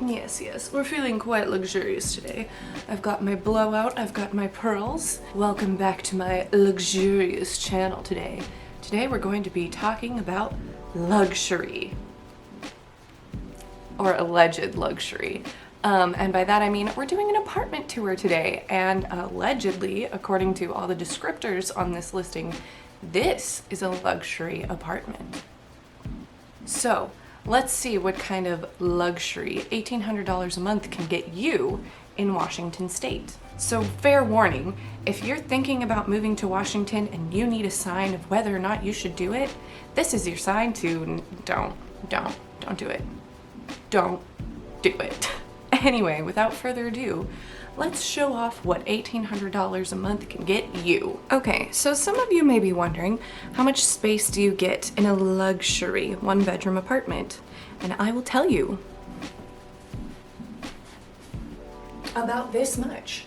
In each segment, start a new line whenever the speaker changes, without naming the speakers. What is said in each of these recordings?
Yes, yes, we're feeling quite luxurious today. I've got my blowout, I've got my pearls. Welcome back to my luxurious channel today. Today we're going to be talking about luxury. Or alleged luxury. And by that I mean we're doing an apartment tour today, and allegedly, according to all the descriptors on this listing, this is a luxury apartment. So let's see what kind of luxury $1,800 a month can get you in Washington State. So fair warning, if you're thinking about moving to Washington and you need a sign of whether or not you should do it, this is your sign to don't do it. Don't do it. Anyway, without further ado, let's show off what $1,800 a month can get you. Okay, so some of you may be wondering, how much space do you get in a luxury one-bedroom apartment? And I will tell you. About this much.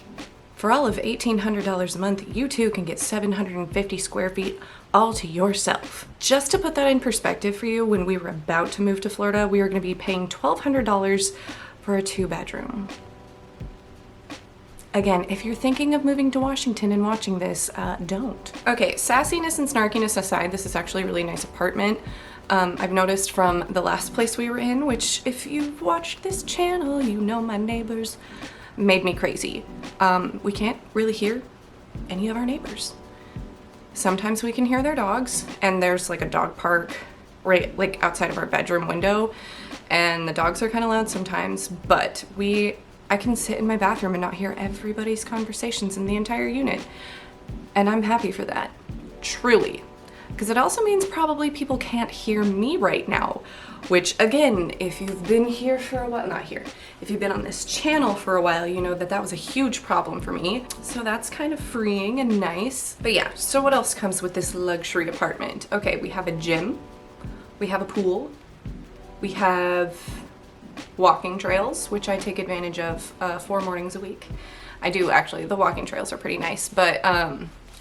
For all of $1,800 a month, you too can get 750 square feet all to yourself. Just to put that in perspective for you, when we were about to move to Florida, we were going to be paying $1,200 for a 2-bedroom. Again, if you're thinking of moving to Washington and watching this, don't. Okay, sassiness and snarkiness aside, this is actually a really nice apartment. I've noticed from the last place we were in, which if you've watched this channel, you know my neighbors made me crazy. We can't really hear any of our neighbors. Sometimes we can hear their dogs, and there's like a dog park right like outside of our bedroom window, and the dogs are kind of loud sometimes, but I can sit in my bathroom and not hear everybody's conversations in the entire unit. And I'm happy for that, truly. Because it also means probably people can't hear me right now, which again, if you've been here for a while, if you've been on this channel for a while, you know that that was a huge problem for me. So that's kind of freeing and nice. But yeah, so what else comes with this luxury apartment? Okay, we have a gym, we have a pool, we have walking trails, which I take advantage of 4 mornings a week. I do actually, the walking trails are pretty nice, but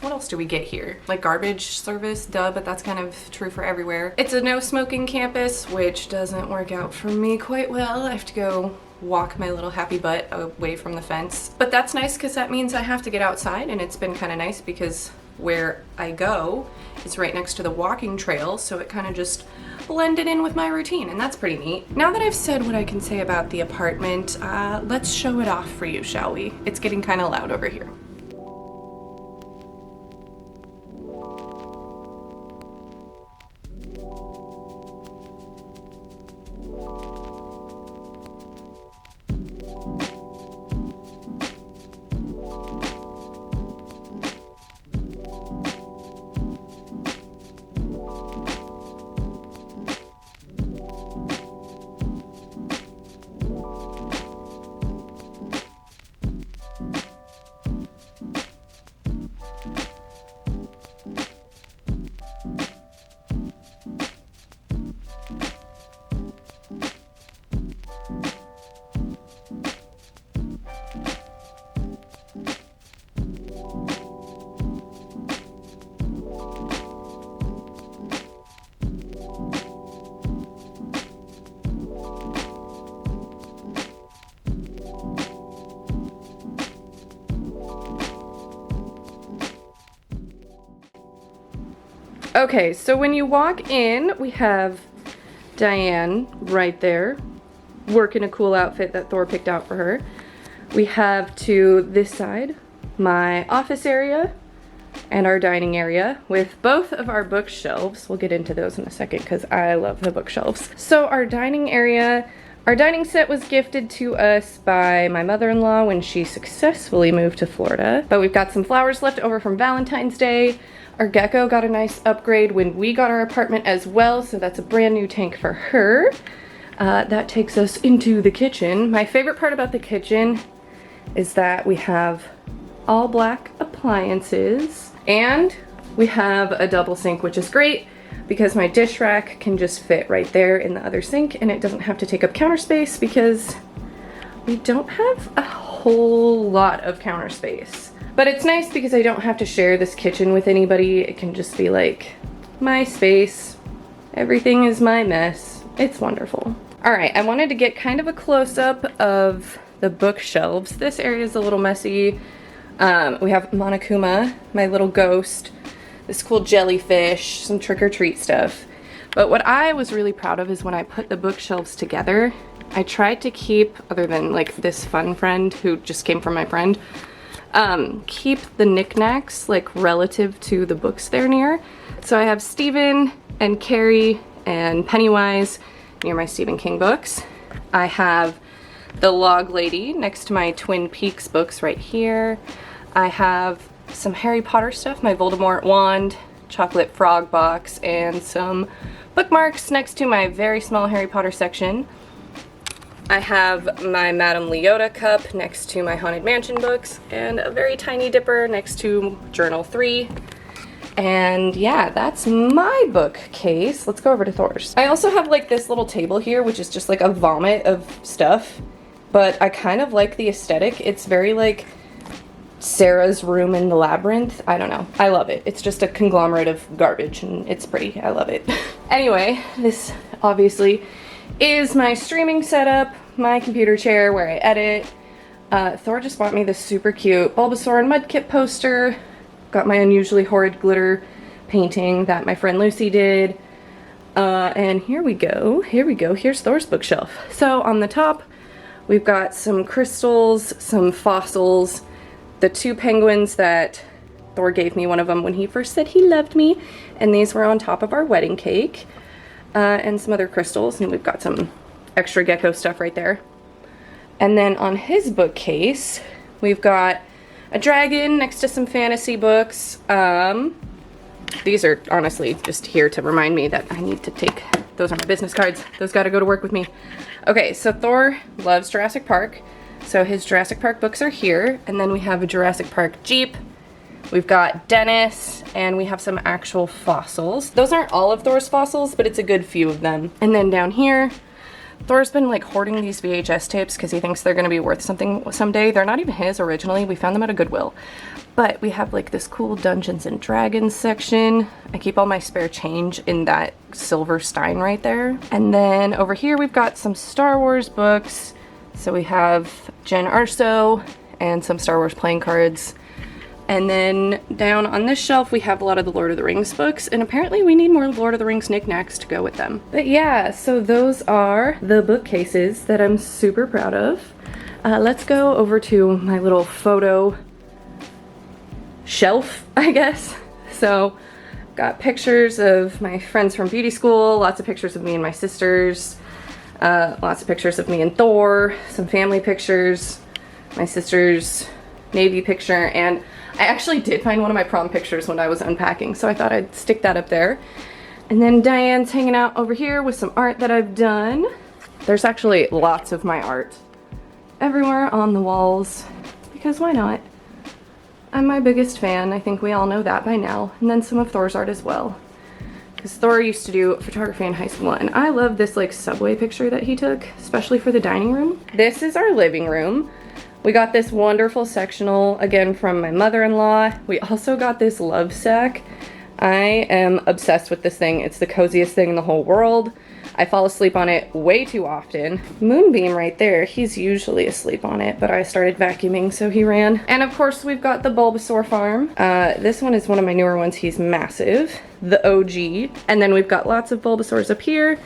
what else do we get here? Like garbage service, duh, but that's kind of true for everywhere. It's a no smoking campus, which doesn't work out for me quite well. I have to go walk my little happy butt away from the fence. But that's nice because that means I have to get outside, and it's been kind of nice because where I go is right next to the walking trail, so it kind of just blended in with my routine, and that's pretty neat. Now that I've said what I can say about the apartment, let's show it off for you, shall we? It's getting kind of loud over here. Okay, so when you walk in, we have Diane right there, working a cool outfit that Thor picked out for her. We have to this side, my office area and our dining area with both of our bookshelves. We'll get into those in a second because I love the bookshelves. So our dining area, our dining set was gifted to us by my mother-in-law when she successfully moved to Florida. But we've got some flowers left over from Valentine's Day. Our gecko got a nice upgrade when we got our apartment as well, so that's a brand new tank for her. That takes us into the kitchen. My favorite part about the kitchen is that we have all black appliances, and we have a double sink, which is great because my dish rack can just fit right there in the other sink, and it doesn't have to take up counter space because we don't have a whole lot of counter space. But it's nice because I don't have to share this kitchen with anybody. It can just be like my space. Everything is my mess. It's wonderful. All right, I wanted to get kind of a close-up of the bookshelves. This area is a little messy. We have Monokuma, my little ghost, this cool jellyfish, some trick-or-treat stuff. But what I was really proud of is when I put the bookshelves together, I tried to keep, other than like this fun friend who just came from my friend, keep the knickknacks like relative to the books they're near. So I have Stephen and Carrie and Pennywise near my Stephen King books. I have the Log Lady next to my Twin Peaks books right here. I have some Harry Potter stuff, my Voldemort wand, chocolate frog box, and some bookmarks next to my very small Harry Potter section. I have my Madame Leota cup next to my Haunted Mansion books, and a very tiny dipper next to Journal 3. And yeah, that's my bookcase. Let's go over to Thor's. I also have like this little table here, which is just like a vomit of stuff, but I kind of like the aesthetic. It's very like Sarah's room in the labyrinth. I don't know. I love it. It's just a conglomerate of garbage and it's pretty. I love it. Anyway, this obviously is my streaming setup, my computer chair where I edit. Thor just bought me this super cute Bulbasaur and Mudkip poster. Got my unusually horrid glitter painting that my friend Lucy did. And here we go. Here we go. Here's Thor's bookshelf. So on the top, we've got some crystals, some fossils, the two penguins that Thor gave me, one of them when he first said he loved me, and these were on top of our wedding cake, and some other crystals, and we've got some extra gecko stuff right there. And then on his bookcase, we've got a dragon next to some fantasy books. These are honestly just here to remind me that I need to take, those are my business cards. Those gotta go to work with me. Okay, so Thor loves Jurassic Park. So his Jurassic Park books are here, and then we have a Jurassic Park Jeep. We've got Dennis, and we have some actual fossils. Those aren't all of Thor's fossils, but it's a good few of them. And then down here, Thor's been like hoarding these VHS tapes because he thinks they're gonna be worth something someday. They're not even his originally. We found them at a Goodwill. But we have like this cool Dungeons and Dragons section. I keep all my spare change in that silver stein right there. And then over here, we've got some Star Wars books. So we have Jen Arso and some Star Wars playing cards. And then down on this shelf, we have a lot of the Lord of the Rings books, and apparently we need more Lord of the Rings knickknacks to go with them. But yeah, so those are the bookcases that I'm super proud of. Let's go over to my little photo shelf, I guess. So got pictures of my friends from beauty school, lots of pictures of me and my sisters, lots of pictures of me and Thor, some family pictures, my sister's Navy picture, and I actually did find one of my prom pictures when I was unpacking, so I thought I'd stick that up there. And then Diane's hanging out over here with some art that I've done. There's actually lots of my art everywhere on the walls, because why not? I'm my biggest fan. I think we all know that by now. And then some of Thor's art as well, because Thor used to do photography in high school, and I love this like subway picture that he took, especially for the dining room. This is our living room. We got this wonderful sectional, again, from my mother-in-law. We also got this love sack. I am obsessed with this thing. It's the coziest thing in the whole world. I fall asleep on it way too often. Moonbeam right there, he's usually asleep on it, but I started vacuuming, so he ran. And of course, we've got the Bulbasaur farm. This one is one of my newer ones. He's massive, the OG. And then we've got lots of Bulbasaurs up here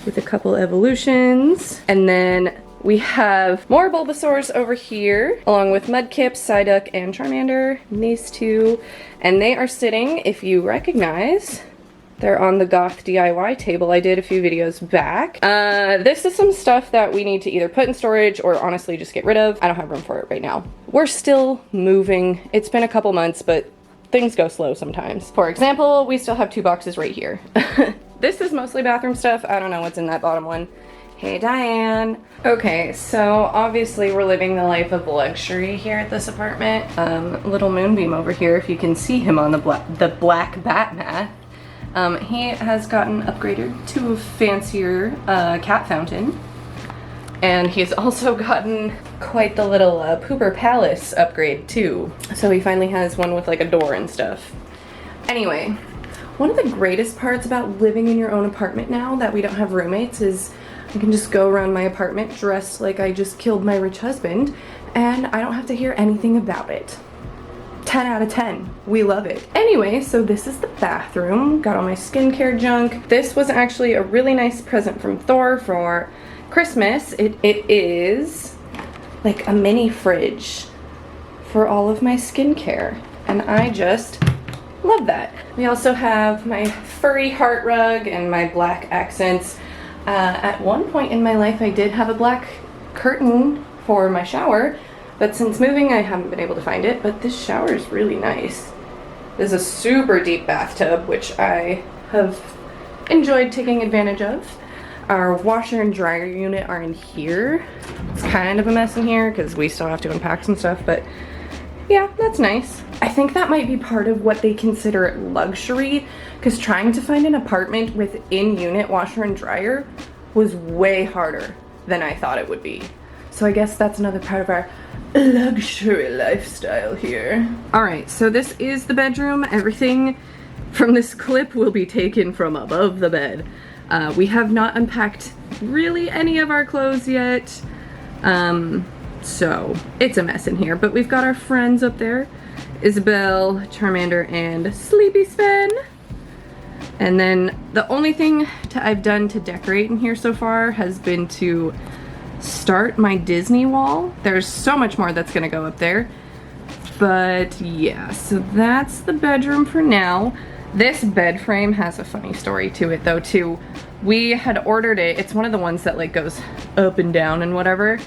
with a couple evolutions. And then we have more Bulbasaurs over here, along with Mudkip, Psyduck, and Charmander, and these two. And they are sitting, if you recognize, they're on the Goth DIY table I did a few videos back. This is some stuff that we need to either put in storage or honestly just get rid of. I don't have room for it right now. We're still moving. It's been a couple months, but things go slow sometimes. For example, we still have 2 boxes right here. This is mostly bathroom stuff. I don't know what's in that bottom one. Hey Diane. Okay, so obviously we're living the life of luxury here at this apartment. Little Moonbeam over here, if you can see him on the black Batmath. He has gotten upgraded to a fancier cat fountain. And he's also gotten quite the little Pooper Palace upgrade too. So he finally has one with like a door and stuff. Anyway, one of the greatest parts about living in your own apartment now that we don't have roommates is I can just go around my apartment dressed like I just killed my rich husband, and I don't have to hear anything about it. 10 out of 10. We love it. Anyway, so this is the bathroom. Got all my skincare junk. This was actually a really nice present from Thor for Christmas. It is like a mini fridge for all of my skincare, and I just love that. We also have my furry heart rug and my black accents. At one point in my life, I did have a black curtain for my shower, but since moving, I haven't been able to find it. But this shower is really nice. This is a super deep bathtub, which I have enjoyed taking advantage of. Our washer and dryer unit are in here. It's kind of a mess in here because we still have to unpack some stuff, but yeah, that's nice. I think that might be part of what they consider luxury, because trying to find an apartment with in-unit washer and dryer was way harder than I thought it would be. So I guess that's another part of our luxury lifestyle here. All right, so this is the bedroom. Everything from this clip will be taken from above the bed. We have not unpacked really any of our clothes yet. So it's a mess in here, but we've got our friends up there, Isabel, Charmander, and Sleepy Sven. And then the only thing I've done to decorate in here so far has been to start my Disney wall. There's so much more that's gonna go up there, but yeah, so that's the bedroom for now. This bed frame has a funny story to it though too. We had ordered it. It's one of the ones that like goes up and down and whatever.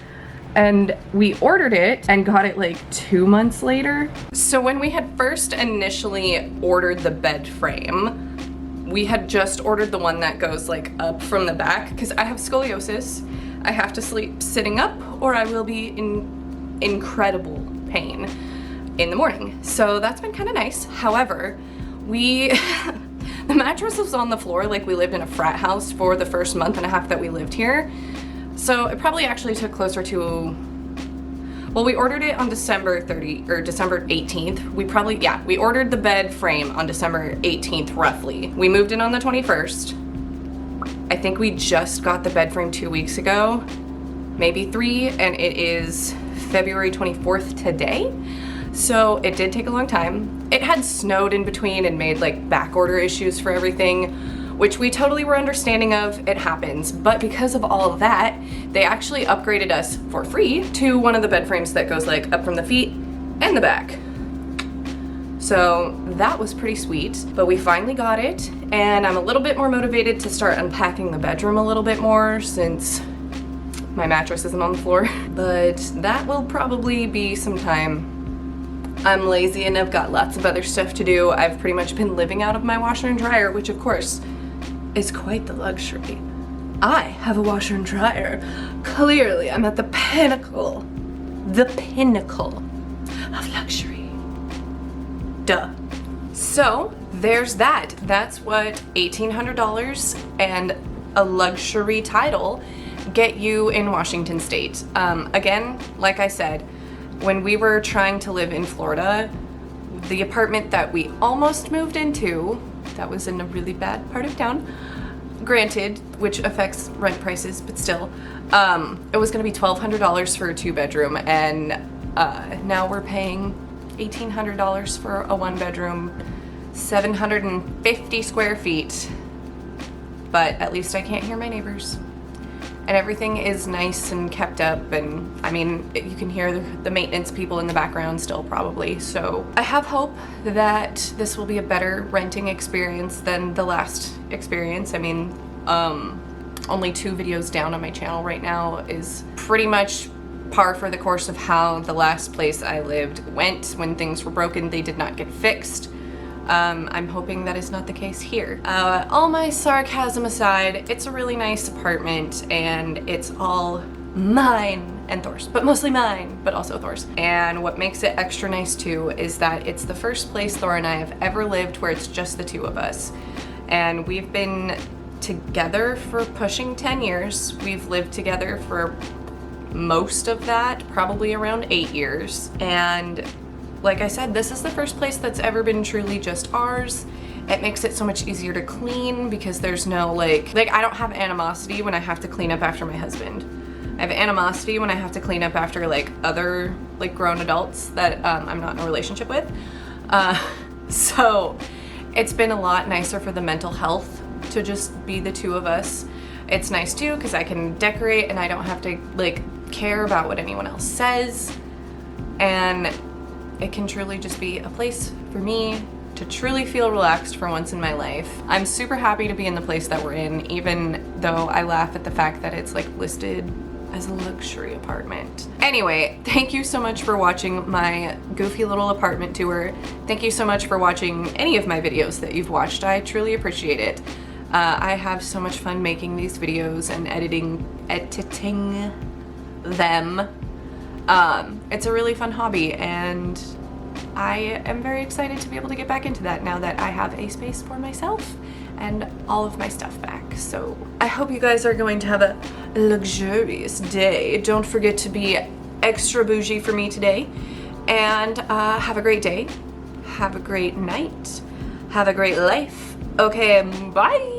And we ordered it and got it like 2 months later. So when we had first initially ordered the bed frame, we had just ordered the one that goes like up from the back, because I have scoliosis. I have to sleep sitting up or I will be in incredible pain in the morning. So that's been kind of nice. However, the mattress was on the floor like we lived in a frat house for the first month and a half that we lived here. So it probably actually took closer to, well, we ordered it on December 18th. We ordered the bed frame on December 18th roughly. We moved in on the 21st. I think we just got the bed frame 2 weeks ago, maybe 3, and it is February 24th today. So it did take a long time. It had snowed in between and made like back order issues for everything, which we totally were understanding of. It happens. But because of all of that, they actually upgraded us for free to one of the bed frames that goes like up from the feet and the back. So that was pretty sweet, but we finally got it, and I'm a little bit more motivated to start unpacking the bedroom a little bit more since my mattress isn't on the floor. But that will probably be sometime. I'm lazy and I've got lots of other stuff to do. I've pretty much been living out of my washer and dryer, which of course is quite the luxury. I have a washer and dryer. Clearly, I'm at the pinnacle of luxury. Duh. So there's that. That's what $1,800 and a luxury title get you in Washington State. Again, like I said, when we were trying to live in Florida, the apartment that we almost moved into, that was in a really bad part of town, granted, which affects rent prices, but still, it was gonna be $1,200 for a 2-bedroom, and now we're paying $1,800 for a 1-bedroom, 750 square feet, but at least I can't hear my neighbors. And everything is nice and kept up, and I mean, you can hear the maintenance people in the background still probably. So I have hope that this will be a better renting experience than the last experience. I mean, only 2 videos down on my channel right now is pretty much par for the course of how the last place I lived went. When things were broken, they did not get fixed. I'm hoping that is not the case here. All my sarcasm aside, it's a really nice apartment, and it's all mine and Thor's, but mostly mine, but also Thor's. And what makes it extra nice too is that it's the first place Thor and I have ever lived where it's just the 2 of us. And we've been together for pushing 10 years. We've lived together for most of that, probably around 8 years. And like I said, this is the first place that's ever been truly just ours, It makes it so much easier to clean because there's no like I don't have animosity when I have to clean up after my husband. I have animosity when I have to clean up after like other like grown adults that I'm not in a relationship with. So it's been a lot nicer for the mental health to just be the two of us. It's nice too because I can decorate and I don't have to like care about what anyone else says, and it can truly just be a place for me to truly feel relaxed for once in my life. I'm super happy to be in the place that we're in, even though I laugh at the fact that it's like listed as a luxury apartment. Anyway, thank you so much for watching my goofy little apartment tour. Thank you so much for watching any of my videos that you've watched. I truly appreciate it. I have so much fun making these videos and editing them. It's a really fun hobby, and I am very excited to be able to get back into that now that I have a space for myself and all of my stuff back. So I hope you guys are going to have a luxurious day. Don't forget to be extra bougie for me today, and have a great day, have a great night, have a great life. Okay, bye.